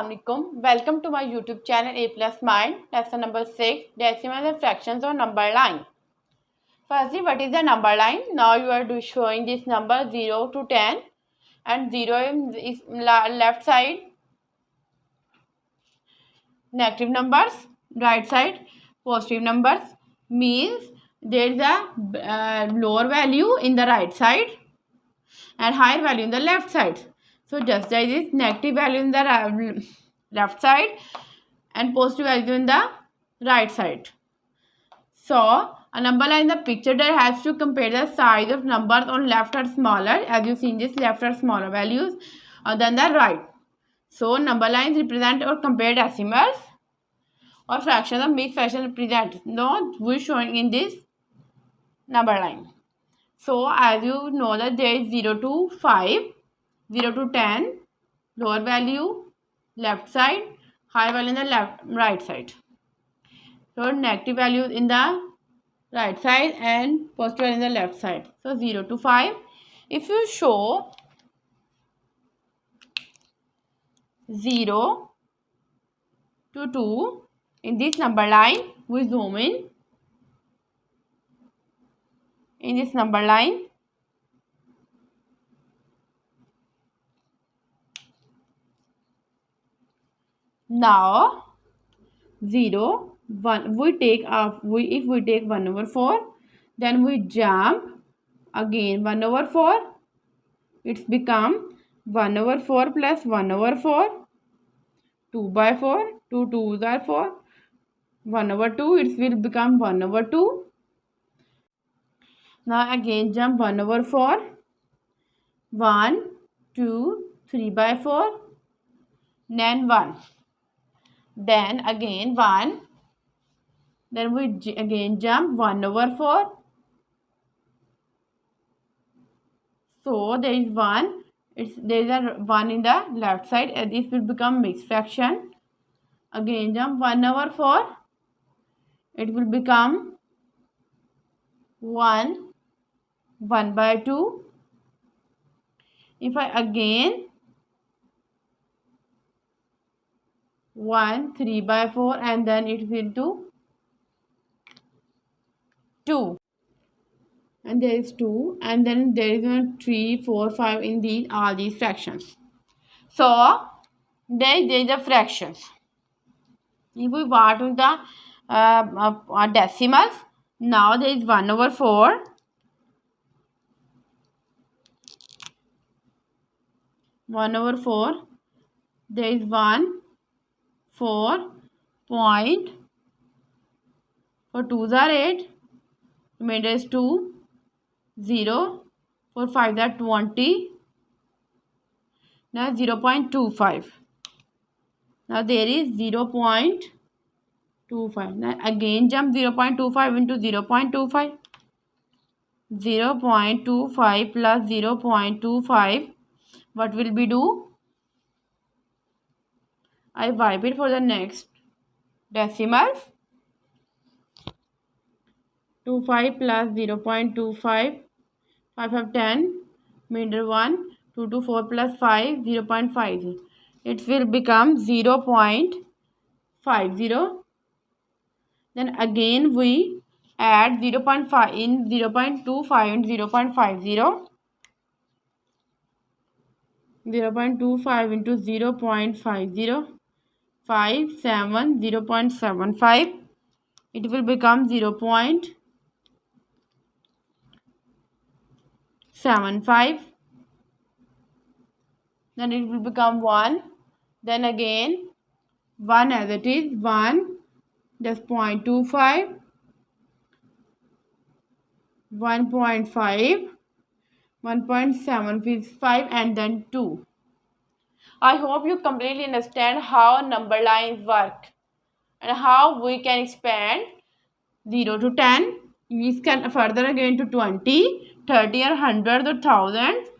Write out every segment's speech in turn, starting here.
Assalamualaikum. Welcome to my YouTube channel A Plus Mind. Lesson number 6, Decimals and Fractions on Number Line. Firstly, what is the number line? Now you are showing this number 0 to 10 and 0 is left side, negative numbers, right side, positive numbers. Means there is a lower value in the right side and higher value in the left side. So just like this, negative value in the left side and positive value in the right side. So a number line in the picture that has to compare the size of numbers on left are smaller. As you see in this, left are smaller values than the right. So number lines represent or compare decimals or fractions of mixed fraction represent. No, we're showing in this number line. So as you know that there is 0 to 5, 0 to 10, lower value, left side, higher value in the right side. So negative value in the right side and positive value in the left side. So 0 to 5. If you show 0 to 2 in this number line, we zoom in this number line. Now 0, 1, we take if we take 1 over 4, then we jump again 1 over 4, it's become 1 over 4 plus 1 over 4, 2 by 4, 2 2s are 4, 1 over 2, it will become 1 over 2. Now again jump 1 over 4, 1, 2, 3 by 4, then 1. Then again 1, then we again jump 1 over 4. So there is 1, there is a 1 in the left side and this will become mixed fraction. Again jump 1 over 4, it will become 1 by 2. If I again 1, 3 by 4 and then it will do 2 and there is 2 and then there is 3, 4, 5 in all these fractions. So there is the fractions. If we want with the decimals, now there is 1 over 4, 1 over 4, there is 1, 4, point, for 2s are 8, remainder is 2, 0, for 5s are 20, now 0.25. Now there is 0.25. Now again jump 0.25 into 0.25. 0.25 plus 0.25. What will we do? I wipe it for the next decimals. 25 plus 0.25, 5 of 10, remainder 1, 2 to 4 plus 5, 0.50. It will become 0.50. Then again we add 0.5 in 0.25 and 0.50. 0.25 into 0.50, 5, 7, 0.75. It will become 0.75. Then it will become 1. Then again 1 as it is, 1, just 0.25, 1.5, 1.75 and then 2. I hope you completely understand how number lines work and how we can expand 0 to 10. We can further again to 20, 30 or hundreds or thousands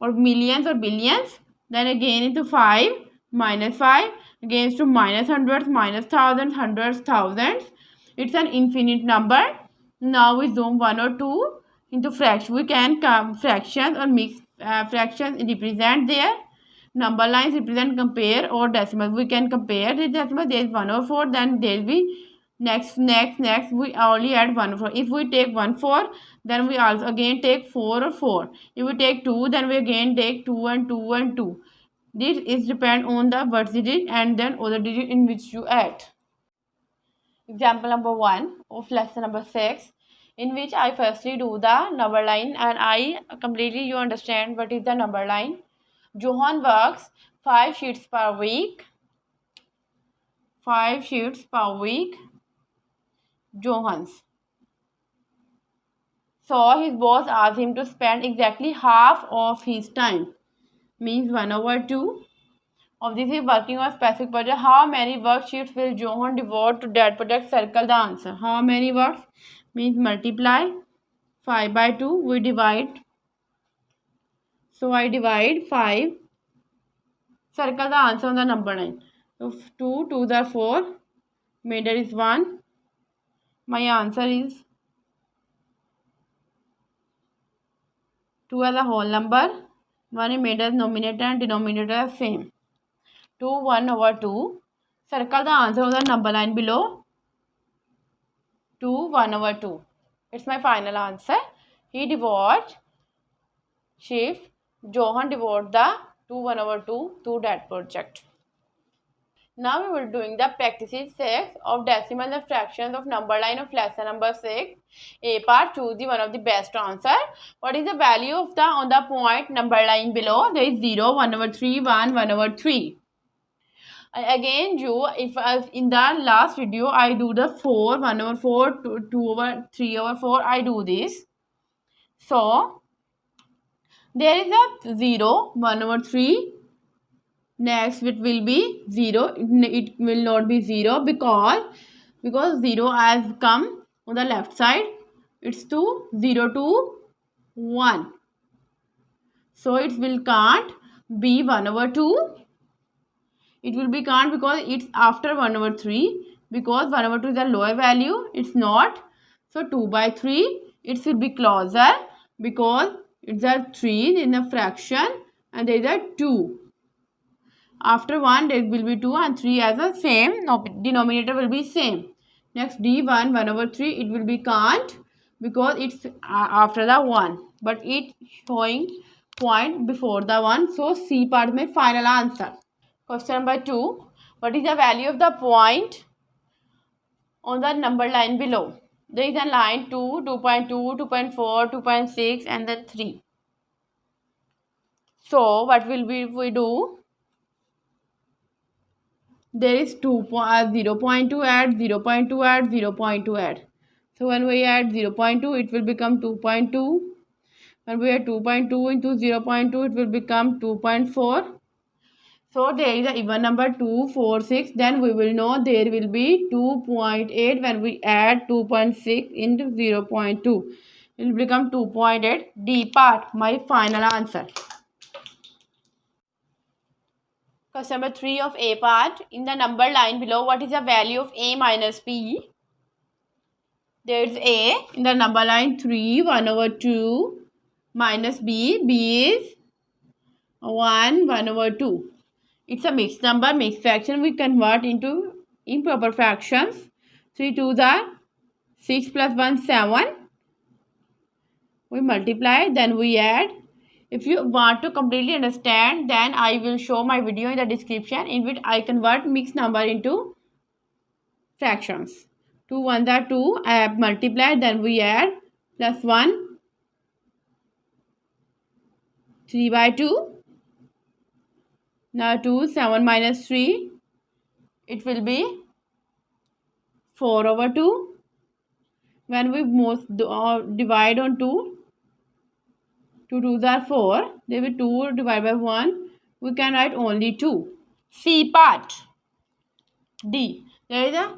or millions or billions. Then again into 5, minus 5, again to minus hundreds, minus thousands, hundreds, thousands. It's an infinite number. Now we zoom 1 or 2 into fraction. We can come fractions or mixed fractions represent there. number lines represent compare or decimal. We can compare the decimal. There is 1 over 4. Then there will be next. We only add 1 over 4. If we take 1 4, then we also again take 4 or 4. If we take 2, then we again take 2 and 2 and 2. This is depend on the first digit and then other digit in which you add. Example number 1 of lesson number 6, in which I firstly do the number line and I completely you understand what is the number line. Johan works 5 shifts per week. 5 shifts per week. Johan's. So his boss asked him to spend exactly half of his time. Means 1 over 2. Of this is working on specific project. How many work shifts will Johan devote to that project? Circle the answer. How many works? Means multiply 5 by 2. We divide. So I divide 5. Circle the answer on the number line. So 2, 2 are 4. Middle is 1. My answer is 2 as a whole number. 1 is made as numerator and denominator are same. 2, 1 over 2. Circle the answer on the number line below. 2, 1 over 2. It's my final answer. He devote shift. Johan devote the 2, 1 over 2 to that project. Now we will doing the practices 6 of decimal and fractions of number line of lesson number 6. A part, choose the one of the best answer. What is the value of the on the point number line below? There is 0, 1 over 3, 1, 1 over 3. Again, if in the last video I do the 4, 1 over 4, 2 over 3 over 4, I do this. So there is a 0, 1 over 3. Next it will be 0. It will not be 0 because 0 has come on the left side. It's 2, 0 to 1. So it will can't be 1 over 2. It will be can't because it's after 1 over 3. Because 1 over 2 is a lower value. It's not. So 2 by 3. It should be closer because it's a 3 in a fraction and there is a 2. After 1 there will be 2 and 3 as the same. Denominator will be same. Next D1 1 over 3 it will be can't because it's after the 1. But it's showing point before the 1. So C part is my final answer. Question number 2. What is the value of the point on the number line below? There is a line 2, 2.2, 2.4, 2.6 and then 3. So what will we do? There is 0.2 add, 0.2 add, 0.2 add. So when we add 0.2 it will become 2.2. When we add 2.2 into 0.2 it will become 2.4. So there is a even number 2, 4, 6. Then we will know there will be 2.8 when we add 2.6 into 0.2. It will become 2.8. D part, my final answer. Question number 3 of A part. In the number line below, what is the value of A minus B? There is A in the number line 3, 1 over 2 minus B. B is 1, 1 over 2. It's a mixed number, mixed fraction. We convert into improper fractions. 3 2s are 6 plus 1, 7. We multiply, then we add. If you want to completely understand, then I will show my video in the description in which I convert mixed number into fractions. 2 1s are 2. I have multiplied, then we add plus 1. 3 by 2. Now 2, 7 minus 3. It will be 4 over 2. When we divide on 2, 2 2s are 4. There will be 2 divided by 1. We can write only 2. C part. D. There is a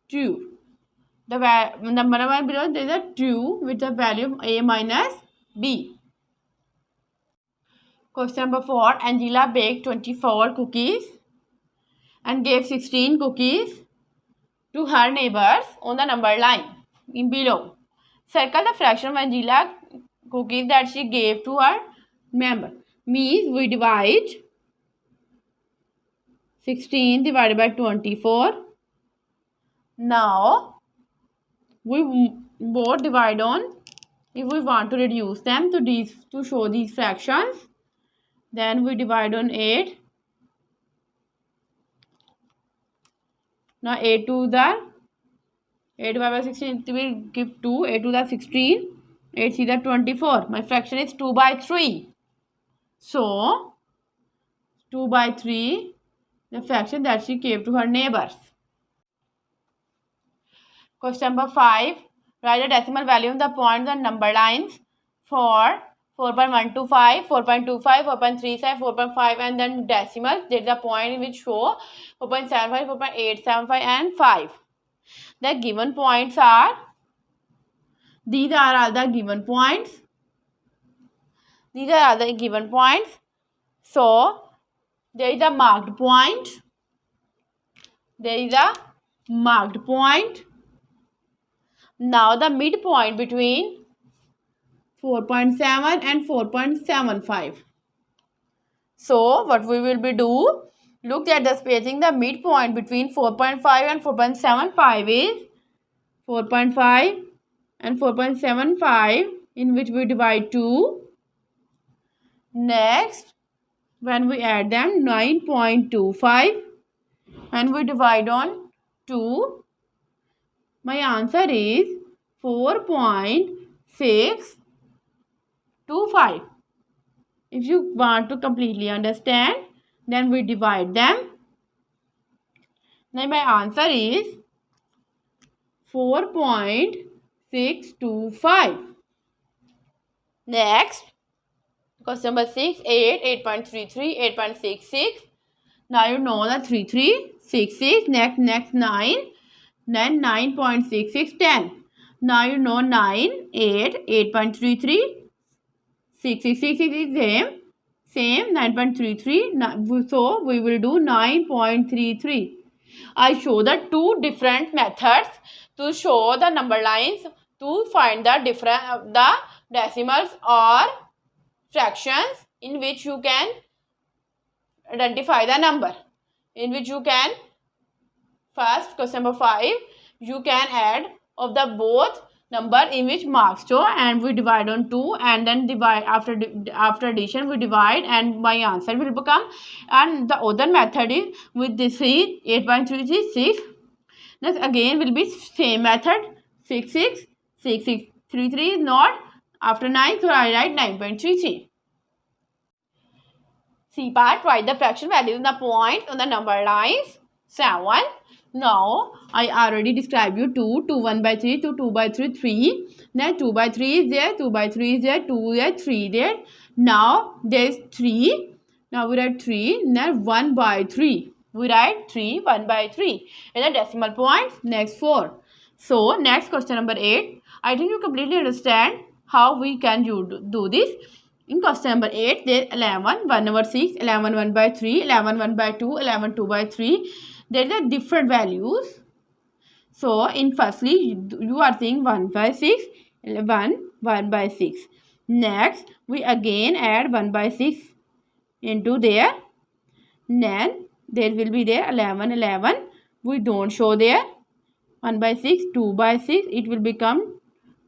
2. The number one below there is a 2 with the value of A minus B. Question number 4. Angela baked 24 cookies and gave 16 cookies to her neighbors on the number line in below. Circle the fraction of Angela cookies that she gave to her member. means we divide 16 divided by 24. Now we both divide on, if we want to reduce them to show these fractions, then we divide on 8. Now 8 to the 8 divided by 16, it will give 2. 8 to the 16, 8 to the 24. My fraction is 2 by 3. So 2 by 3, the fraction that she gave to her neighbors. Question number 5. Write the decimal value of the points and number lines for 4.125, 4.25, 4.35, 4.5 and then decimals. There is a point in which show 4.75, 4.875 and 5. The given points are, these are all the given points. These are all the given points. So there is a marked point. There is a marked point. Now the midpoint between 4.7 and 4.75. So what we will be do, look at the spacing. The midpoint between 4.5 and 4.75 is 4.5 and 4.75, in which we divide 2. Next, when we add them, 9.25 and we divide on 2. My answer is 4.625. If you want to completely understand, then we divide them. Then my answer is 4.625. Next, question number 6, 8, 8.33, 8.66. Now you know the 33, 66, next 9. Then 9.66, 10. Now you know 9, 8, 8.33, 666 is same 9.33. So we will do 9.33. I show the two different methods to show the number lines to find the decimals or fractions in which you can identify the number. In which you can, first, question number 5, you can add of the both number in which marks show and we divide on 2 and then divide after addition we divide and my answer will become. And the other method is with this is 8.336. Next again will be same method, 66, 66, 33 is not after 9, so I write 9.33. C part, write the fraction values in the point on the number lines. 7. Now I already described you 2, 1 by 3, 2 by 3, 3. Then 2 by 3 is there, 2 by 3 is there, 2 there, 3 there. Now there is 3. Now we write 3. Then 1 by 3. We write 3, 1 by 3. And the decimal points, next 4. So next question number 8. I think you completely understand how we can do this. In question number 8, there is 11, 1 over 6, 11, 1 by 3, 11, 1 by 2, 11, 2 by 3. There are different values. So, in firstly, you are saying 1 by 6, 1 by 6. Next, we again add 1 by 6 into there. Then, there will be there 11, 11. We don't show there. 1 by 6, 2 by 6. It will become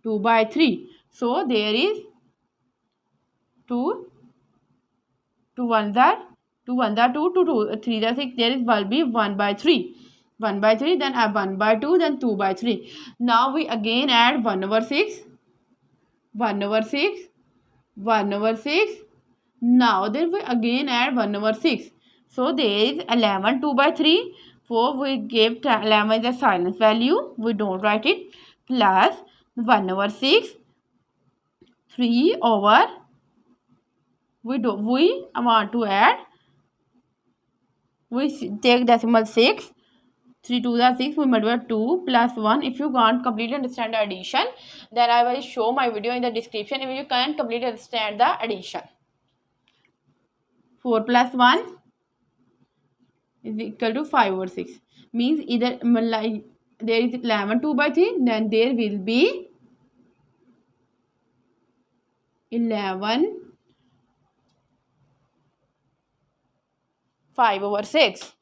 2 by 3. So, there is 2 1 are 2 1 are 2 2 3 are 6. There will be 1 by 3. 1 by 3, then 1 by 2, then 2 by 3. Now we again add 1 over 6, 1 over 6, 1 over 6. Now then we again add 1 over 6. So there is 11, 2 by 3. 4 we give 11 as a silence value. We don't write it. Plus 1 over 6, 3 over, we want to add, we take decimal 6, 3 2 are 6, we multiply 2 plus 1. If you can't completely understand the addition, then I will show my video in the description if you can't completely understand the addition. 4 plus 1 is equal to 5 over 6. Means either there is 11 2 by 3, then there will be 11 5/6.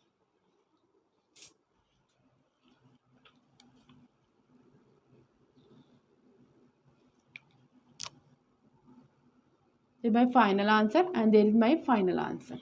This is my final answer, and there is my final answer.